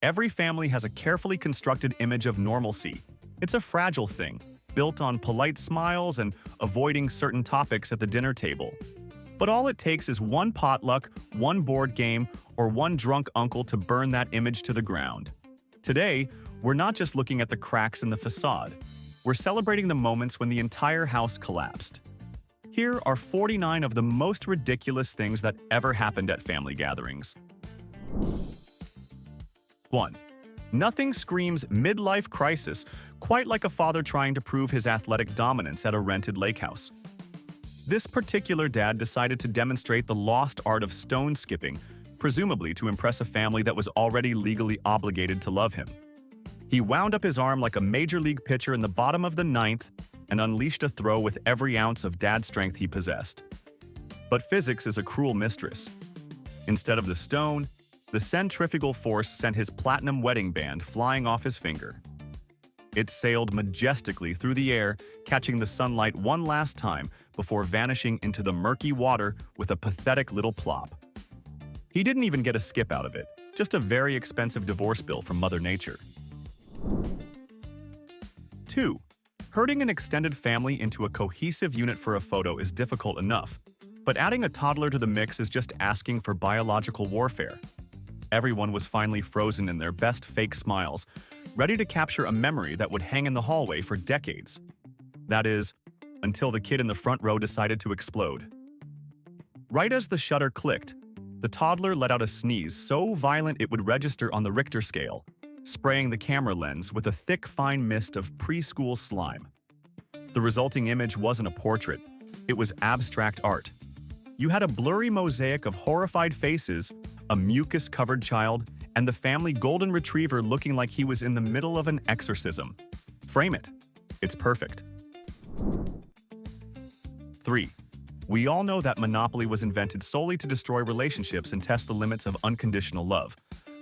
Every family has a carefully constructed image of normalcy. It's a fragile thing, built on polite smiles and avoiding certain topics at the dinner table. But all it takes is one potluck, one board game, or one drunk uncle to burn that image to the ground. Today, we're not just looking at the cracks in the facade. We're celebrating the moments when the entire house collapsed. Here are 49 of the most ridiculous things that ever happened at family gatherings. 1. Nothing screams midlife crisis quite like a father trying to prove his athletic dominance at a rented lake house. This particular dad decided to demonstrate the lost art of stone skipping, presumably to impress a family that was already legally obligated to love him. He wound up his arm like a major league pitcher in the bottom of the ninth and unleashed a throw with every ounce of dad strength he possessed. But physics is a cruel mistress. Instead of the stone, the centrifugal force sent his platinum wedding band flying off his finger. It sailed majestically through the air, catching the sunlight one last time before vanishing into the murky water with a pathetic little plop. He didn't even get a skip out of it, just a very expensive divorce bill from Mother Nature. 2. Herding an extended family into a cohesive unit for a photo is difficult enough, but adding a toddler to the mix is just asking for biological warfare. Everyone was finally frozen in their best fake smiles, ready to capture a memory that would hang in the hallway for decades. That is, until the kid in the front row decided to explode. Right as the shutter clicked, the toddler let out a sneeze so violent it would register on the Richter scale, spraying the camera lens with a thick, fine mist of preschool slime. The resulting image wasn't a portrait, it was abstract art. You had a blurry mosaic of horrified faces, a mucus-covered child, and the family golden retriever looking like he was in the middle of an exorcism. Frame it. It's perfect. 3. We all know that Monopoly was invented solely to destroy relationships and test the limits of unconditional love.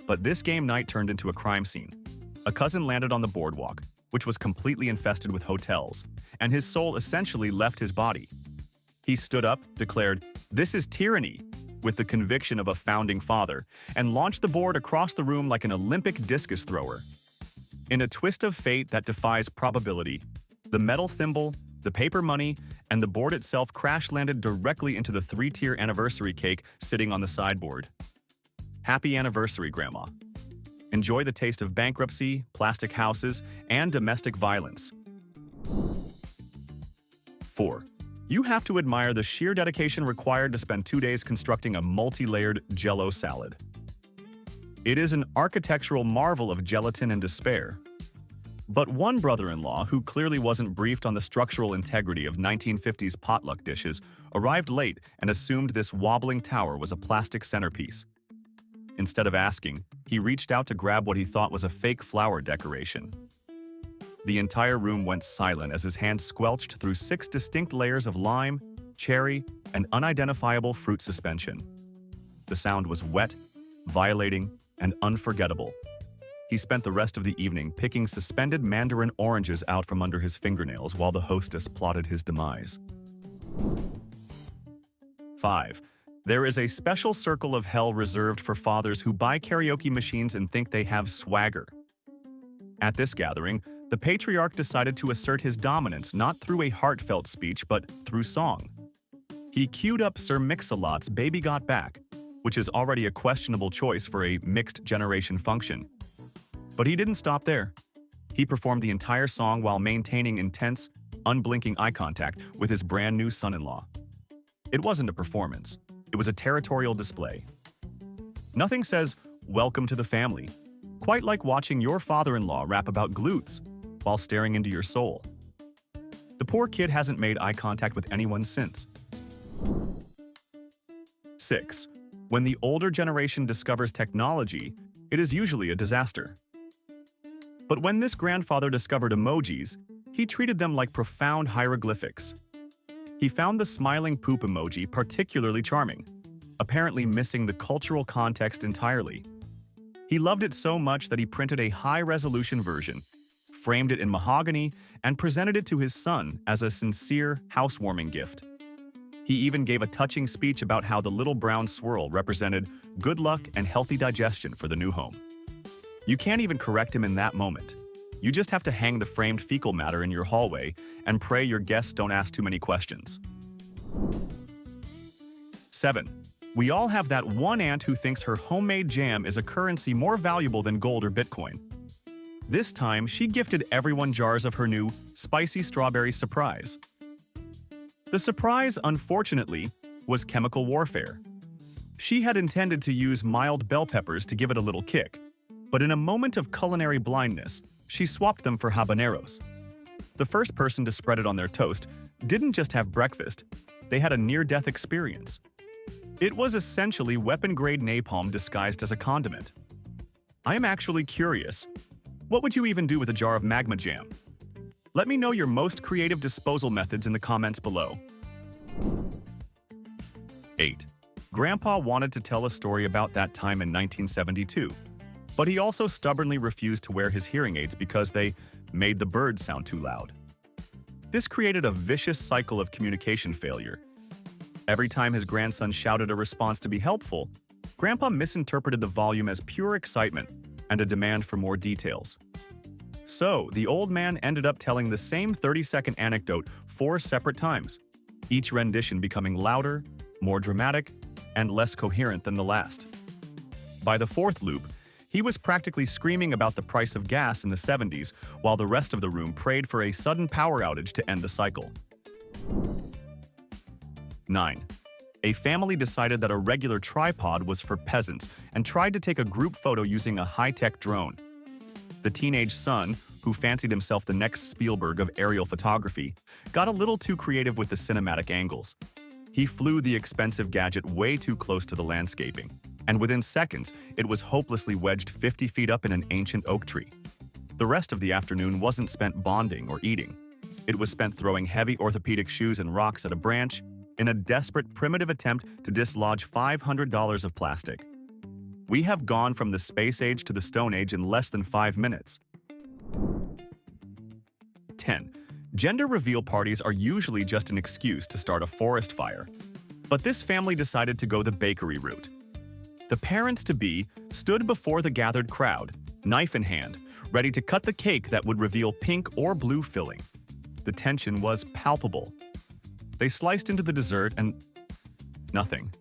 But this game night turned into a crime scene. A cousin landed on the boardwalk, which was completely infested with hotels, and his soul essentially left his body. He stood up, declared, "This is tyranny," with the conviction of a founding father, and launched the board across the room like an Olympic discus thrower. In a twist of fate that defies probability, the metal thimble, the paper money, and the board itself crash-landed directly into the 3-tier anniversary cake sitting on the sideboard. Happy anniversary, Grandma. Enjoy the taste of bankruptcy, plastic houses, and domestic violence. 4. You have to admire the sheer dedication required to spend 2 days constructing a multi-layered Jell-O salad. It is an architectural marvel of gelatin and despair. But one brother-in-law, who clearly wasn't briefed on the structural integrity of 1950s potluck dishes, arrived late and assumed this wobbling tower was a plastic centerpiece. Instead of asking, he reached out to grab what he thought was a fake flower decoration. The entire room went silent as his hand squelched through 6 distinct layers of lime, cherry, and unidentifiable fruit suspension. The sound was wet, violating, and unforgettable. He spent the rest of the evening picking suspended mandarin oranges out from under his fingernails while the hostess plotted his demise. 5. There is a special circle of hell reserved for fathers who buy karaoke machines and think they have swagger. At this gathering, the patriarch decided to assert his dominance not through a heartfelt speech but through song. He queued up Sir Mix-a-Lot's Baby Got Back, which is already a questionable choice for a mixed-generation function. But he didn't stop there. He performed the entire song while maintaining intense, unblinking eye contact with his brand-new son-in-law. It wasn't a performance. It was a territorial display. Nothing says, "Welcome to the family," quite like watching your father-in-law rap about glutes while staring into your soul. The poor kid hasn't made eye contact with anyone since. 6. When the older generation discovers technology, it is usually a disaster. But when this grandfather discovered emojis, he treated them like profound hieroglyphics. He found the smiling poop emoji particularly charming, apparently missing the cultural context entirely. He loved it so much that he printed a high-resolution version, framed it in mahogany, and presented it to his son as a sincere housewarming gift. He even gave a touching speech about how the little brown swirl represented good luck and healthy digestion for the new home. You can't even correct him in that moment. You just have to hang the framed fecal matter in your hallway and pray your guests don't ask too many questions. 7. We all have that one aunt who thinks her homemade jam is a currency more valuable than gold or Bitcoin. This time, she gifted everyone jars of her new spicy strawberry surprise. The surprise, unfortunately, was chemical warfare. She had intended to use mild bell peppers to give it a little kick, but in a moment of culinary blindness, she swapped them for habaneros. The first person to spread it on their toast didn't just have breakfast, they had a near-death experience. It was essentially weapon-grade napalm disguised as a condiment. I am actually curious. What would you even do with a jar of magma jam? Let me know your most creative disposal methods in the comments below. 8. Grandpa wanted to tell a story about that time in 1972, but he also stubbornly refused to wear his hearing aids because they made the birds sound too loud. This created a vicious cycle of communication failure. Every time his grandson shouted a response to be helpful, Grandpa misinterpreted the volume as pure excitement and a demand for more details. So, the old man ended up telling the same 30-second anecdote 4 separate times, each rendition becoming louder, more dramatic, and less coherent than the last. By the 4th loop, he was practically screaming about the price of gas in the 70s, while the rest of the room prayed for a sudden power outage to end the cycle. 9. A family decided that a regular tripod was for peasants and tried to take a group photo using a high-tech drone. The teenage son, who fancied himself the next Spielberg of aerial photography, got a little too creative with the cinematic angles. He flew the expensive gadget way too close to the landscaping, and within seconds, it was hopelessly wedged 50 feet up in an ancient oak tree. The rest of the afternoon wasn't spent bonding or eating. It was spent throwing heavy orthopedic shoes and rocks at a branch in a desperate, primitive attempt to dislodge $500 of plastic. We have gone from the space age to the Stone Age in less than 5 minutes. 10. Gender reveal parties are usually just an excuse to start a forest fire. But this family decided to go the bakery route. The parents-to-be stood before the gathered crowd, knife in hand, ready to cut the cake that would reveal pink or blue filling. The tension was palpable. They sliced into the dessert and nothing.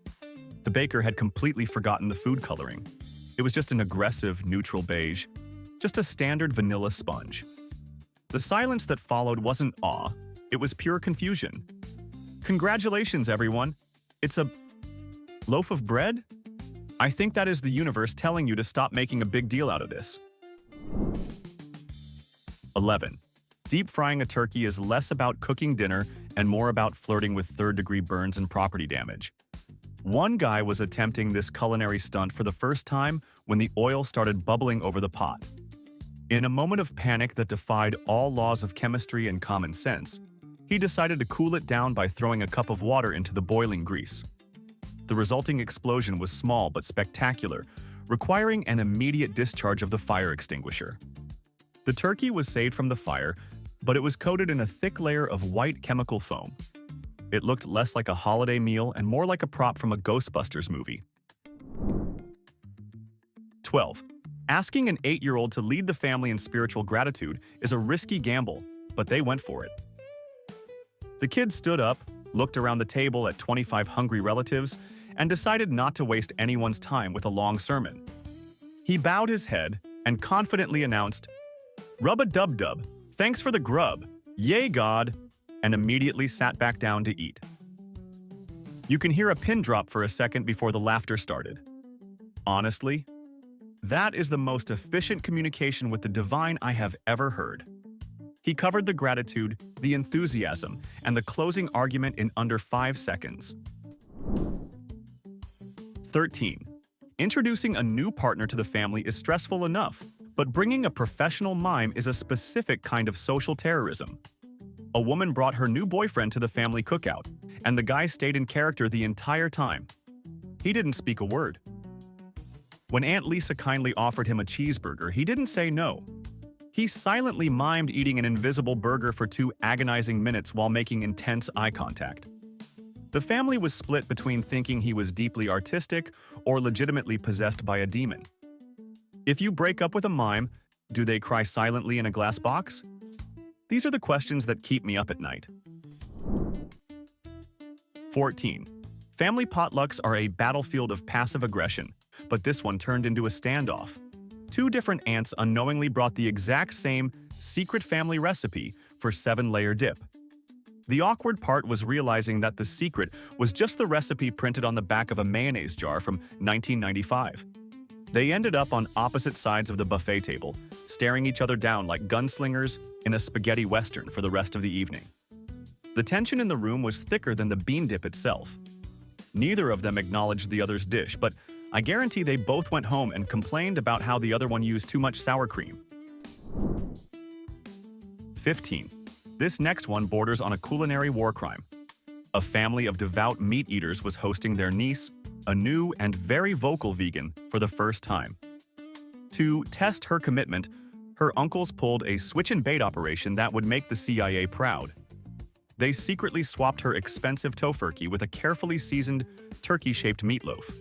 The baker had completely forgotten the food coloring. It was just an aggressive, neutral beige, just a standard vanilla sponge. The silence that followed wasn't awe, it was pure confusion. Congratulations, everyone! It's a loaf of bread? I think that is the universe telling you to stop making a big deal out of this. 11. Deep frying a turkey is less about cooking dinner and more about flirting with third-degree burns and property damage. One guy was attempting this culinary stunt for the first time when the oil started bubbling over the pot. In a moment of panic that defied all laws of chemistry and common sense, he decided to cool it down by throwing a cup of water into the boiling grease. The resulting explosion was small but spectacular, requiring an immediate discharge of the fire extinguisher. The turkey was saved from the fire, but it was coated in a thick layer of white chemical foam. It looked less like a holiday meal and more like a prop from a Ghostbusters movie. 12. Asking an 8-year-old to lead the family in spiritual gratitude is a risky gamble, but they went for it. The kid stood up, looked around the table at 25 hungry relatives, and decided not to waste anyone's time with a long sermon. He bowed his head and confidently announced, "Rub-a-dub-dub, thanks for the grub, yay God," and immediately sat back down to eat. You can hear a pin drop for a second before the laughter started. Honestly, that is the most efficient communication with the divine I have ever heard. He covered the gratitude, the enthusiasm, and the closing argument in under 5 seconds. 13. Introducing a new partner to the family is stressful enough, but bringing a professional mime is a specific kind of social terrorism. A woman brought her new boyfriend to the family cookout, and the guy stayed in character the entire time. He didn't speak a word. When Aunt Lisa kindly offered him a cheeseburger, he didn't say no. He silently mimed eating an invisible burger for 2 agonizing minutes while making intense eye contact. The family was split between thinking he was deeply artistic or legitimately possessed by a demon. If you break up with a mime, do they cry silently in a glass box? These are the questions that keep me up at night. 14. Family potlucks are a battlefield of passive aggression, but this one turned into a standoff. Two different aunts unknowingly brought the exact same secret family recipe for 7-layer dip. The awkward part was realizing that the secret was just the recipe printed on the back of a mayonnaise jar from 1995. They ended up on opposite sides of the buffet table, staring each other down like gunslingers in a spaghetti western for the rest of the evening. The tension in the room was thicker than the bean dip itself. Neither of them acknowledged the other's dish, but I guarantee they both went home and complained about how the other one used too much sour cream. 15. This next one borders on a culinary war crime. A family of devout meat eaters was hosting their niece, a new and very vocal vegan, for the first time. To test her commitment, her uncles pulled a switch-and-bait operation that would make the CIA proud. They secretly swapped her expensive tofurkey with a carefully seasoned, turkey-shaped meatloaf.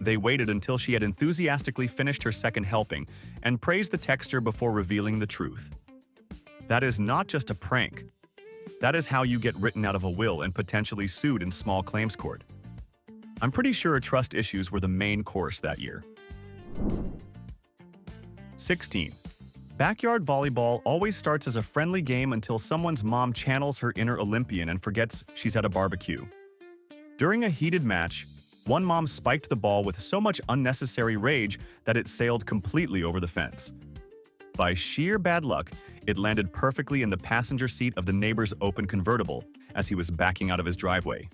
They waited until she had enthusiastically finished her second helping and praised the texture before revealing the truth. That is not just a prank. That is how you get written out of a will and potentially sued in small claims court. I'm pretty sure trust issues were the main course that year. 16. Backyard volleyball always starts as a friendly game until someone's mom channels her inner Olympian and forgets she's at a barbecue. During a heated match, one mom spiked the ball with so much unnecessary rage that it sailed completely over the fence. By sheer bad luck, it landed perfectly in the passenger seat of the neighbor's open convertible as he was backing out of his driveway.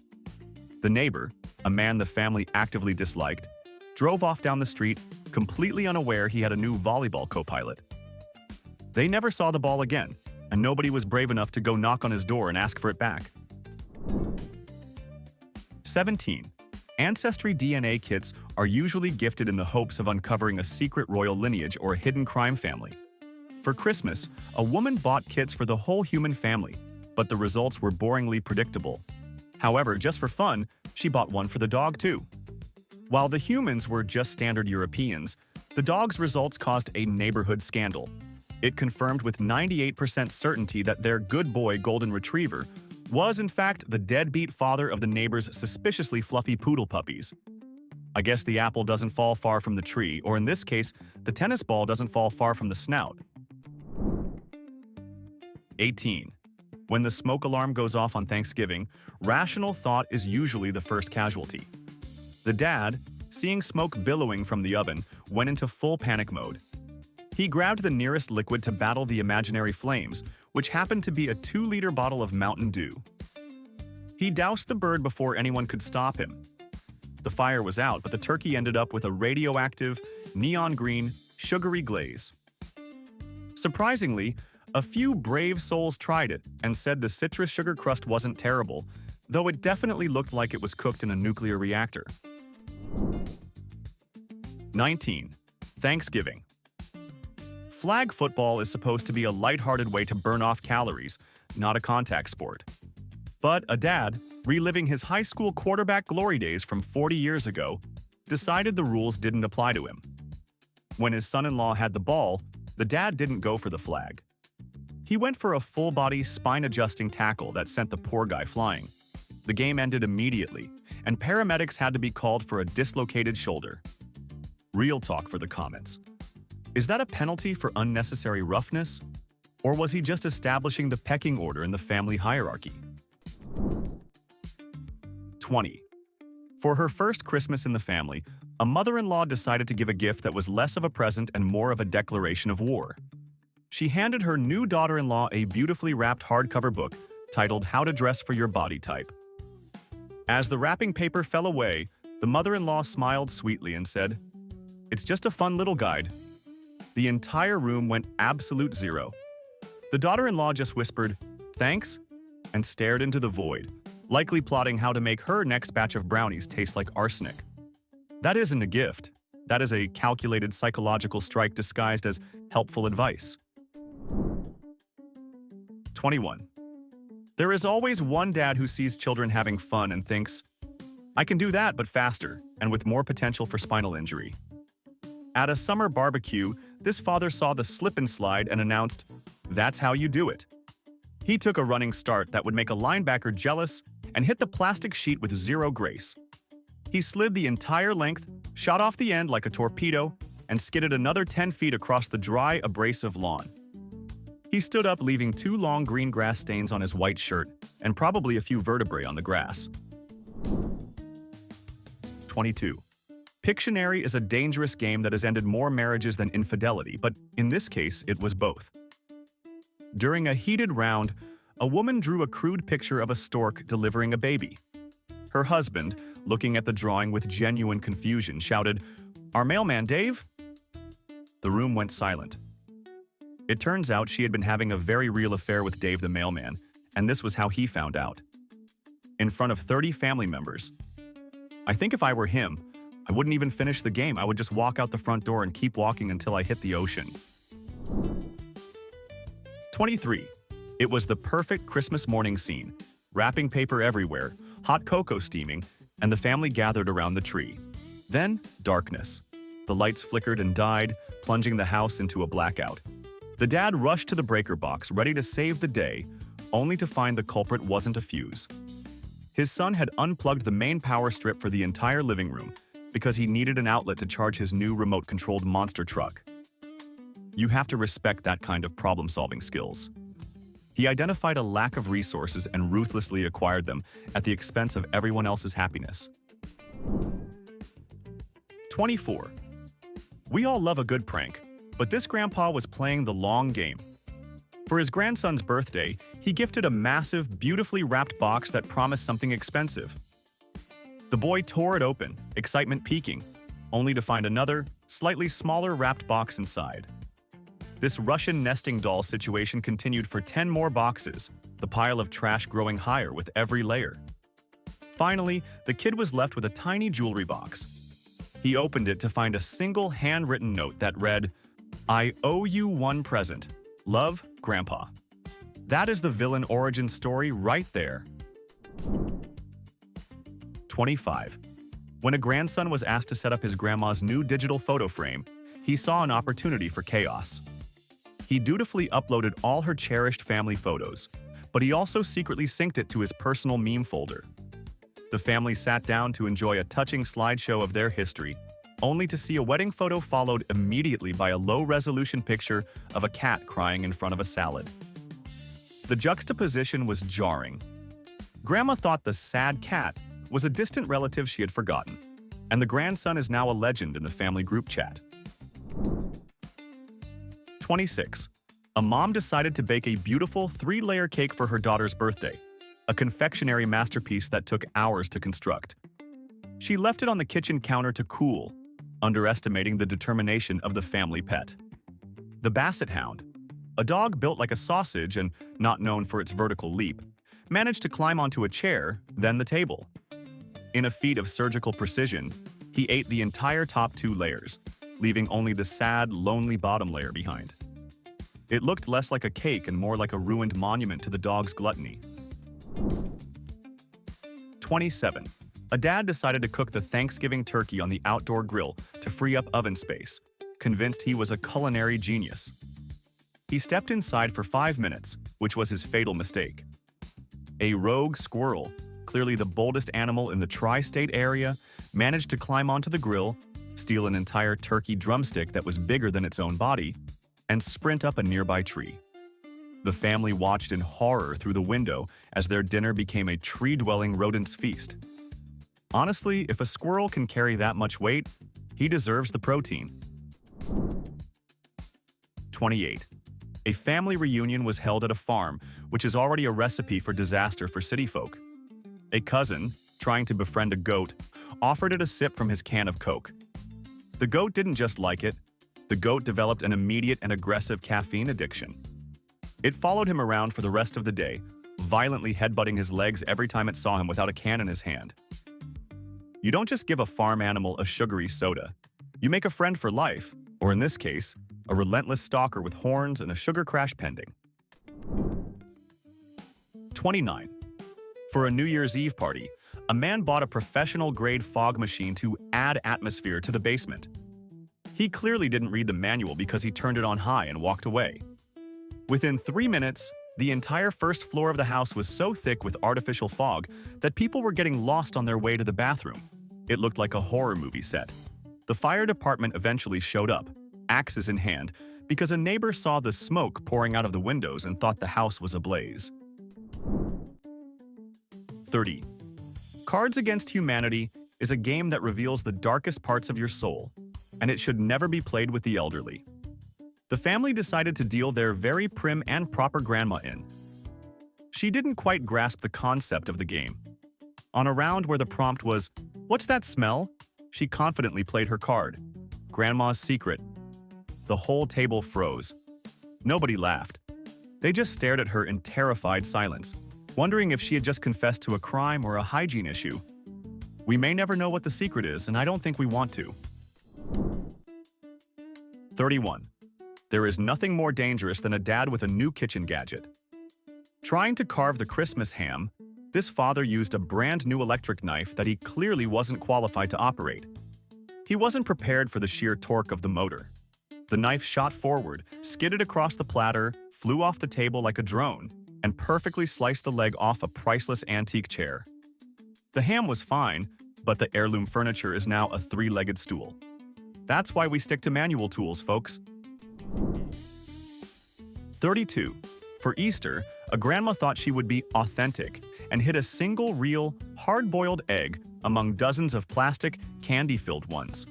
The neighbor, a man the family actively disliked, drove off down the street, completely unaware he had a new volleyball co-pilot. They never saw the ball again, and nobody was brave enough to go knock on his door and ask for it back. 17. Ancestry DNA kits are usually gifted in the hopes of uncovering a secret royal lineage or a hidden crime family. For Christmas, a woman bought kits for the whole human family, but the results were boringly predictable. However, just for fun, she bought one for the dog too. While the humans were just standard Europeans, the dog's results caused a neighborhood scandal. It confirmed with 98% certainty that their good boy golden retriever was in fact the deadbeat father of the neighbor's suspiciously fluffy poodle puppies. I guess the apple doesn't fall far from the tree, or in this case, the tennis ball doesn't fall far from the snout. 18. When the smoke alarm goes off on Thanksgiving, rational thought is usually the first casualty. The dad, seeing smoke billowing from the oven, went into full panic mode. He grabbed the nearest liquid to battle the imaginary flames, which happened to be a 2-liter bottle of Mountain Dew. He doused the bird before anyone could stop him. The fire was out, but the turkey ended up with a radioactive, neon green, sugary glaze. Surprisingly, a few brave souls tried it and said the citrus sugar crust wasn't terrible, though it definitely looked like it was cooked in a nuclear reactor. 19. Thanksgiving. Flag football is supposed to be a lighthearted way to burn off calories, not a contact sport. But a dad, reliving his high school quarterback glory days from 40 years ago, decided the rules didn't apply to him. When his son-in-law had the ball, the dad didn't go for the flag. He went for a full-body, spine-adjusting tackle that sent the poor guy flying. The game ended immediately, and paramedics had to be called for a dislocated shoulder. Real talk for the comments. Is that a penalty for unnecessary roughness? Or was he just establishing the pecking order in the family hierarchy? 20. For her first Christmas in the family, a mother-in-law decided to give a gift that was less of a present and more of a declaration of war. She handed her new daughter-in-law a beautifully wrapped hardcover book titled How to Dress for Your Body Type. As the wrapping paper fell away, the mother-in-law smiled sweetly and said, "It's just a fun little guide." The entire room went absolute zero. The daughter-in-law just whispered, "Thanks," and stared into the void, likely plotting how to make her next batch of brownies taste like arsenic. That isn't a gift. That is a calculated psychological strike disguised as helpful advice. 21. There is always one dad who sees children having fun and thinks, "I can do that, but faster, and with more potential for spinal injury." At a summer barbecue, this father saw the slip and slide and announced, "That's how you do it." He took a running start that would make a linebacker jealous and hit the plastic sheet with zero grace. He slid the entire length, shot off the end like a torpedo, and skidded another 10 feet across the dry, abrasive lawn. He stood up, leaving 2 long green grass stains on his white shirt and probably a few vertebrae on the grass. 22. Pictionary is a dangerous game that has ended more marriages than infidelity, but in this case, it was both. During a heated round, a woman drew a crude picture of a stork delivering a baby. Her husband, looking at the drawing with genuine confusion, shouted, "Our mailman, Dave?" The room went silent. It turns out she had been having a very real affair with Dave the mailman, and this was how he found out. In front of 30 family members. "I think if I were him, I wouldn't even finish the game. I would just walk out the front door and keep walking until I hit the ocean." 23. It was the perfect Christmas morning scene. Wrapping paper everywhere, hot cocoa steaming, and the family gathered around the tree. Then, darkness. The lights flickered and died, plunging the house into a blackout. The dad rushed to the breaker box, ready to save the day, only to find the culprit wasn't a fuse. His son had unplugged the main power strip for the entire living room because he needed an outlet to charge his new remote-controlled monster truck. You have to respect that kind of problem-solving skills. He identified a lack of resources and ruthlessly acquired them at the expense of everyone else's happiness. 24. We all love a good prank, but this grandpa was playing the long game. For his grandson's birthday, he gifted a massive, beautifully wrapped box that promised something expensive. The boy tore it open, excitement peaking, only to find another, slightly smaller wrapped box inside. This Russian nesting doll situation continued for 10 more boxes, the pile of trash growing higher with every layer. Finally, the kid was left with a tiny jewelry box. He opened it to find a single handwritten note that read, "I owe you one present. Love, Grandpa." That is the villain origin story right there. 25. When a grandson was asked to set up his grandma's new digital photo frame, he saw an opportunity for chaos. He dutifully uploaded all her cherished family photos, but he also secretly synced it to his personal meme folder. The family sat down to enjoy a touching slideshow of their history, only to see a wedding photo followed immediately by a low-resolution picture of a cat crying in front of a salad. The juxtaposition was jarring. Grandma thought the sad cat was a distant relative she had forgotten, and the grandson is now a legend in the family group chat. 26. A mom decided to bake a beautiful 3-layer cake for her daughter's birthday, a confectionery masterpiece that took hours to construct. She left it on the kitchen counter to cool, underestimating the determination of the family pet. The Basset Hound, a dog built like a sausage and not known for its vertical leap, managed to climb onto a chair, then the table. In a feat of surgical precision, he ate the entire top 2 layers, leaving only the sad, lonely bottom layer behind. It looked less like a cake and more like a ruined monument to the dog's gluttony. 27. A dad decided to cook the Thanksgiving turkey on the outdoor grill to free up oven space, convinced he was a culinary genius. He stepped inside for 5 minutes, which was his fatal mistake. A rogue squirrel, clearly the boldest animal in the tri-state area, managed to climb onto the grill, steal an entire turkey drumstick that was bigger than its own body, and sprint up a nearby tree. The family watched in horror through the window as their dinner became a tree-dwelling rodent's feast. Honestly, if a squirrel can carry that much weight, he deserves the protein. 28. A family reunion was held at a farm, which is already a recipe for disaster for city folk. A cousin, trying to befriend a goat, offered it a sip from his can of Coke. The goat didn't just like it. The goat developed an immediate and aggressive caffeine addiction. It followed him around for the rest of the day, violently headbutting his legs every time it saw him without a can in his hand. You don't just give a farm animal a sugary soda. You make a friend for life, or in this case, a relentless stalker with horns and a sugar crash pending. 29. For a New Year's Eve party, a man bought a professional-grade fog machine to add atmosphere to the basement. He clearly didn't read the manual because he turned it on high and walked away. Within 3 minutes, the entire first floor of the house was so thick with artificial fog that people were getting lost on their way to the bathroom. It looked like a horror movie set. The fire department eventually showed up, axes in hand, because a neighbor saw the smoke pouring out of the windows and thought the house was ablaze. 30. Cards Against Humanity is a game that reveals the darkest parts of your soul, and it should never be played with the elderly. The family decided to deal their very prim and proper grandma in. She didn't quite grasp the concept of the game. On a round where the prompt was, "What's that smell?" she confidently played her card, "Grandma's Secret." The whole table froze. Nobody laughed. They just stared at her in terrified silence, wondering if she had just confessed to a crime or a hygiene issue. We may never know what the secret is, and I don't think we want to. 31. There is nothing more dangerous than a dad with a new kitchen gadget. Trying to carve the Christmas ham, this father used a brand new electric knife that he clearly wasn't qualified to operate. He wasn't prepared for the sheer torque of the motor. The knife shot forward, skidded across the platter, flew off the table like a drone, and perfectly sliced the leg off a priceless antique chair. The ham was fine, but the heirloom furniture is now a three-legged stool. That's why we stick to manual tools, folks. 32. For Easter, a grandma thought she would be authentic and hid a single real, hard-boiled egg among dozens of plastic, candy-filled ones.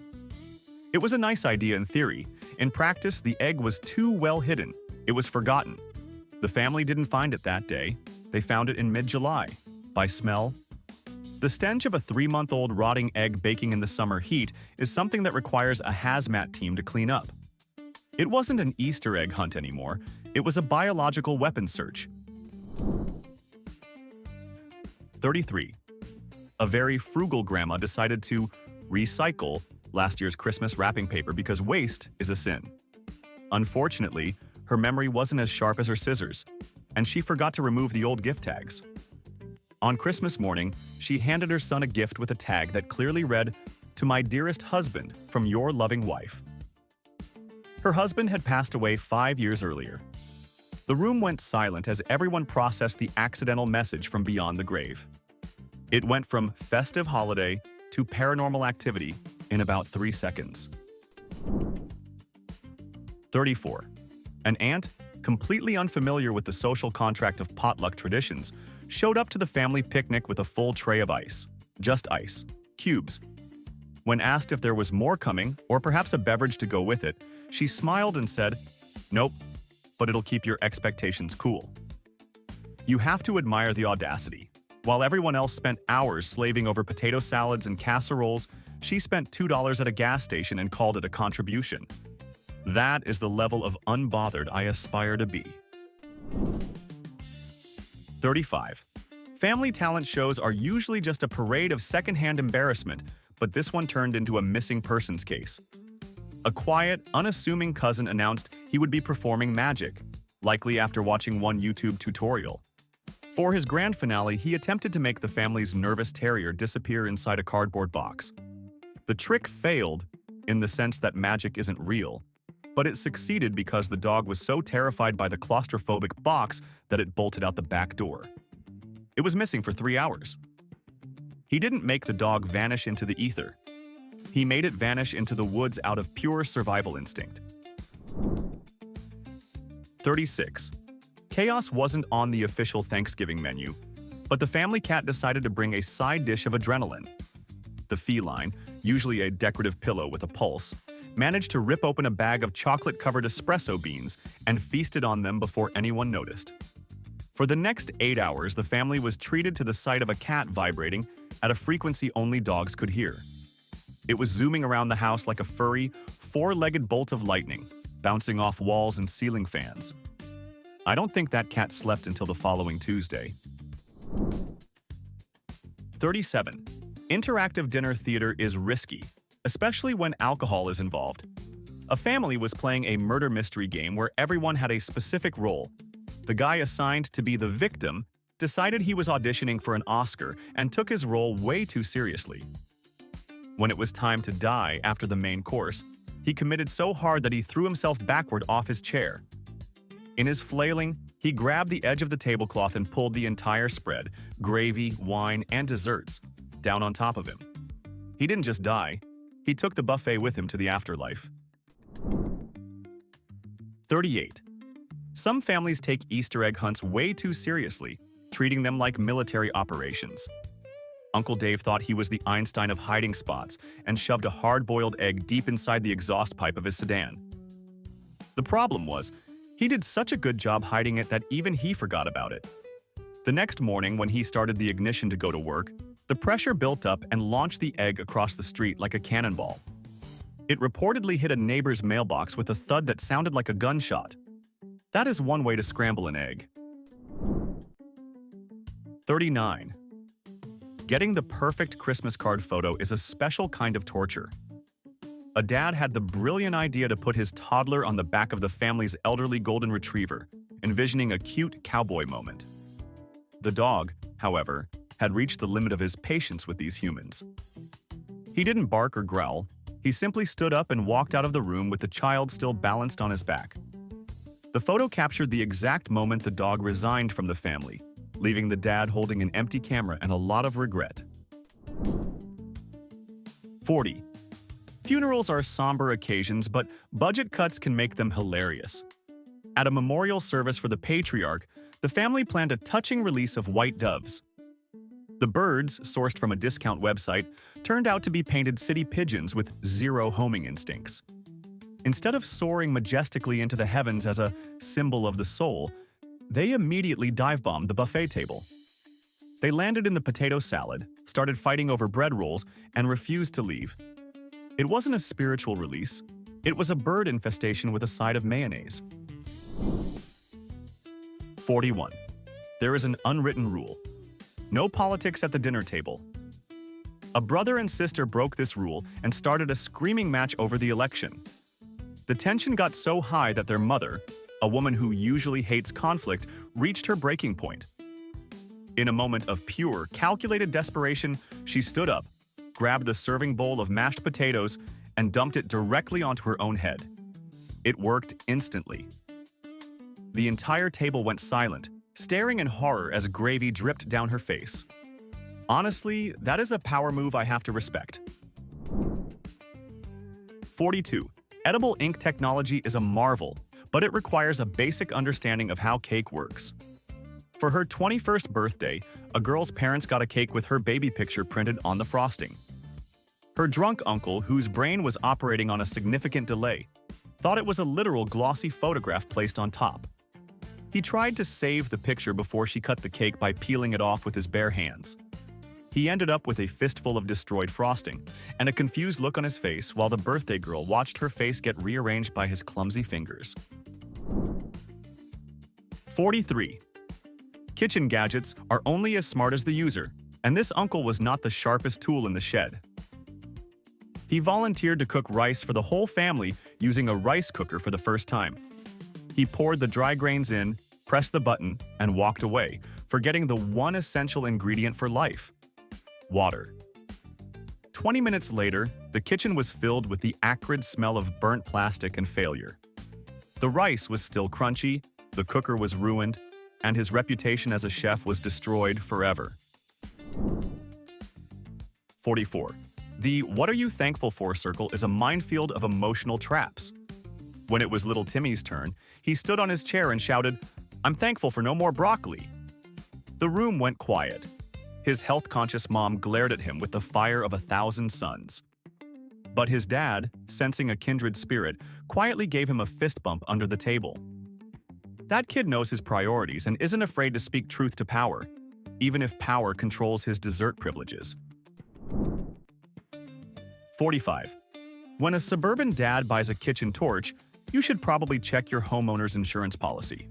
It was a nice idea in theory. In practice, the egg was too well hidden. It was forgotten. The family didn't find it that day. They found it in mid-July. By smell. The stench of a 3-month-old rotting egg baking in the summer heat is something that requires a hazmat team to clean up. It wasn't an Easter egg hunt anymore. It was a biological weapon search. 33. A very frugal grandma decided to recycle last year's Christmas wrapping paper because waste is a sin. Unfortunately, her memory wasn't as sharp as her scissors, and she forgot to remove the old gift tags. On Christmas morning, she handed her son a gift with a tag that clearly read, "To my dearest husband, from your loving wife." Her husband had passed away 5 years earlier. The room went silent as everyone processed the accidental message from beyond the grave. It went from festive holiday to paranormal activity in about 3 seconds. 34. An aunt, completely unfamiliar with the social contract of potluck traditions, showed up to the family picnic with a full tray of ice. Just ice. Cubes. When asked if there was more coming, or perhaps a beverage to go with it, she smiled and said, "Nope, but it'll keep your expectations cool." You have to admire the audacity. While everyone else spent hours slaving over potato salads and casseroles, she spent $2 at a gas station and called it a contribution. That is the level of unbothered I aspire to be. 35. Family talent shows are usually just a parade of secondhand embarrassment, but this one turned into a missing persons case. A quiet, unassuming cousin announced he would be performing magic, likely after watching one YouTube tutorial. For his grand finale, he attempted to make the family's nervous terrier disappear inside a cardboard box. The trick failed in the sense that magic isn't real, but it succeeded because the dog was so terrified by the claustrophobic box that it bolted out the back door. It was missing for 3 hours. He didn't make the dog vanish into the ether. He made it vanish into the woods out of pure survival instinct. 36. Chaos wasn't on the official Thanksgiving menu, but the family cat decided to bring a side dish of adrenaline. The feline, usually a decorative pillow with a pulse, managed to rip open a bag of chocolate-covered espresso beans and feasted on them before anyone noticed. For the next 8 hours, the family was treated to the sight of a cat vibrating at a frequency only dogs could hear. It was zooming around the house like a furry, 4-legged bolt of lightning, bouncing off walls and ceiling fans. I don't think that cat slept until the following Tuesday. 37. Interactive dinner theater is risky, especially when alcohol is involved. A family was playing a murder mystery game where everyone had a specific role. The guy assigned to be the victim decided he was auditioning for an Oscar and took his role way too seriously. When it was time to die after the main course, He committed so hard that he threw himself backward off his chair. In his flailing, he grabbed the edge of the tablecloth and pulled the entire spread, gravy, wine, and desserts, down on top of him. He didn't just die, he took the buffet with him to the afterlife. 38. Some families take Easter egg hunts way too seriously, treating them like military operations. Uncle Dave thought he was the Einstein of hiding spots and shoved a hard-boiled egg deep inside the exhaust pipe of his sedan. The problem was, he did such a good job hiding it that even he forgot about it. The next morning, when he started the ignition to go to work, the pressure built up and launched the egg across the street like a cannonball. It reportedly hit a neighbor's mailbox with a thud that sounded like a gunshot. That is one way to scramble an egg. 39. Getting the perfect Christmas card photo is a special kind of torture. A dad had the brilliant idea to put his toddler on the back of the family's elderly golden retriever, envisioning a cute cowboy moment. The dog, however, had reached the limit of his patience with these humans. He didn't bark or growl. He simply stood up and walked out of the room with the child still balanced on his back. The photo captured the exact moment the dog resigned from the family, leaving the dad holding an empty camera and a lot of regret. 40. Funerals are somber occasions, but budget cuts can make them hilarious. At a memorial service for the patriarch, the family planned a touching release of white doves. The birds, sourced from a discount website, turned out to be painted city pigeons with zero homing instincts. Instead of soaring majestically into the heavens as a symbol of the soul, they immediately dive-bombed the buffet table. They landed in the potato salad, started fighting over bread rolls, and refused to leave. It wasn't a spiritual release. It was a bird infestation with a side of mayonnaise. 41. There is an unwritten rule. No politics at the dinner table. A brother and sister broke this rule and started a screaming match over the election. The tension got so high that their mother, a woman who usually hates conflict, reached her breaking point. In a moment of pure, calculated desperation, she stood up, grabbed the serving bowl of mashed potatoes, and dumped it directly onto her own head. It worked instantly. The entire table went silent, staring in horror as gravy dripped down her face. Honestly, that is a power move I have to respect. 42. Edible ink technology is a marvel, but it requires a basic understanding of how cake works. For her 21st birthday, a girl's parents got a cake with her baby picture printed on the frosting. Her drunk uncle, whose brain was operating on a significant delay, thought it was a literal glossy photograph placed on top. He tried to save the picture before she cut the cake by peeling it off with his bare hands. He ended up with a fistful of destroyed frosting and a confused look on his face while the birthday girl watched her face get rearranged by his clumsy fingers. 43. Kitchen gadgets are only as smart as the user, and this uncle was not the sharpest tool in the shed. He volunteered to cook rice for the whole family using a rice cooker for the first time. He poured the dry grains in, pressed the button, and walked away, forgetting the one essential ingredient for life: water. 20 minutes later, the kitchen was filled with the acrid smell of burnt plastic and failure. The rice was still crunchy, the cooker was ruined, and his reputation as a chef was destroyed forever. 44. The "what are you thankful for" circle is a minefield of emotional traps. When it was little Timmy's turn, he stood on his chair and shouted, "I'm thankful for no more broccoli." The room went quiet. His health-conscious mom glared at him with the fire of 1,000 suns. But his dad, sensing a kindred spirit, quietly gave him a fist bump under the table. That kid knows his priorities and isn't afraid to speak truth to power, even if power controls his dessert privileges. 45. When a suburban dad buys a kitchen torch, you should probably check your homeowner's insurance policy.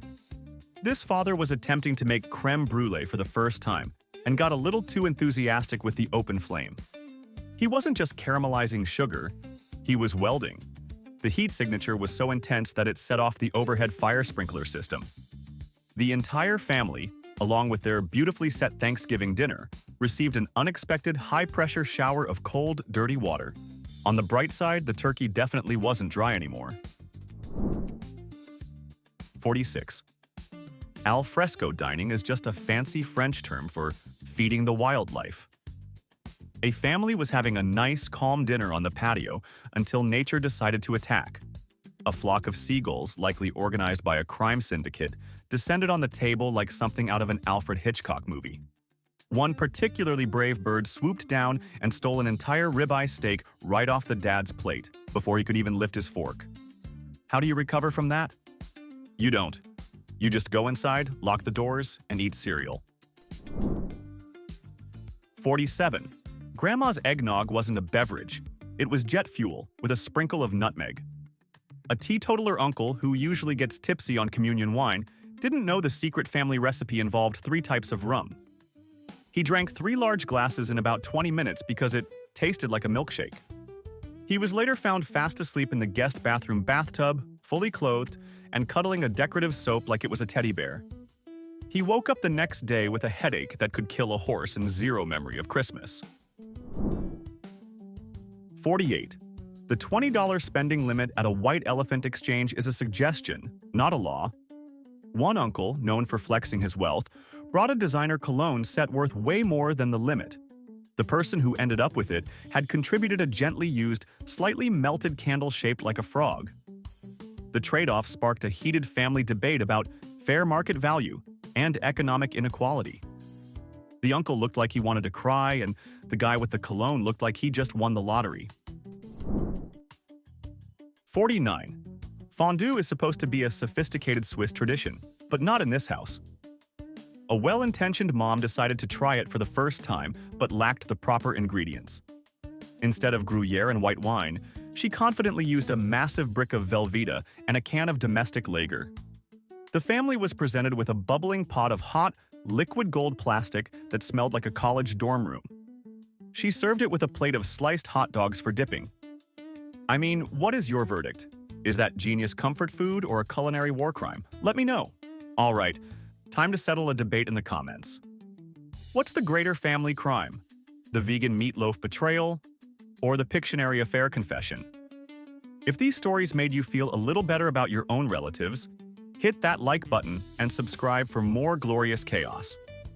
This father was attempting to make creme brulee for the first time and got a little too enthusiastic with the open flame. He wasn't just caramelizing sugar, he was welding. The heat signature was so intense that it set off the overhead fire sprinkler system. The entire family, along with their beautifully set Thanksgiving dinner, received an unexpected high-pressure shower of cold, dirty water. On the bright side, the turkey definitely wasn't dry anymore. 46. Al fresco dining is just a fancy French term for feeding the wildlife. A family was having a nice, calm dinner on the patio until nature decided to attack. A flock of seagulls, likely organized by a crime syndicate, descended on the table like something out of an Alfred Hitchcock movie. One particularly brave bird swooped down and stole an entire ribeye steak right off the dad's plate before he could even lift his fork. How do you recover from that? You don't. You just go inside, lock the doors, and eat cereal. 47. Grandma's eggnog wasn't a beverage. It was jet fuel with a sprinkle of nutmeg. A teetotaler uncle who usually gets tipsy on communion wine didn't know the secret family recipe involved 3 types of rum. He drank 3 large glasses in about 20 minutes because it tasted like a milkshake. He was later found fast asleep in the guest bathroom bathtub, fully clothed, and cuddling a decorative soap like it was a teddy bear. He woke up the next day with a headache that could kill a horse and zero memory of Christmas. 48. The $20 spending limit at a white elephant exchange is a suggestion, not a law. One uncle, known for flexing his wealth, brought a designer cologne set worth way more than the limit. The person who ended up with it had contributed a gently used, slightly melted candle shaped like a frog. The trade-off sparked a heated family debate about fair market value and economic inequality. The uncle looked like he wanted to cry, and the guy with the cologne looked like he just won the lottery. 49. Fondue is supposed to be a sophisticated Swiss tradition, but not in this house. A well-intentioned mom decided to try it for the first time, but lacked the proper ingredients. Instead of Gruyere and white wine, she confidently used a massive brick of Velveeta and a can of domestic lager. The family was presented with a bubbling pot of hot, liquid gold plastic that smelled like a college dorm room. She served it with a plate of sliced hot dogs for dipping. I mean, what is your verdict? Is that genius comfort food or a culinary war crime? Let me know. All right, time to settle a debate in the comments. What's the greater family crime? The vegan meatloaf betrayal or the Pictionary affair confession? If these stories made you feel a little better about your own relatives, hit that like button and subscribe for more glorious chaos.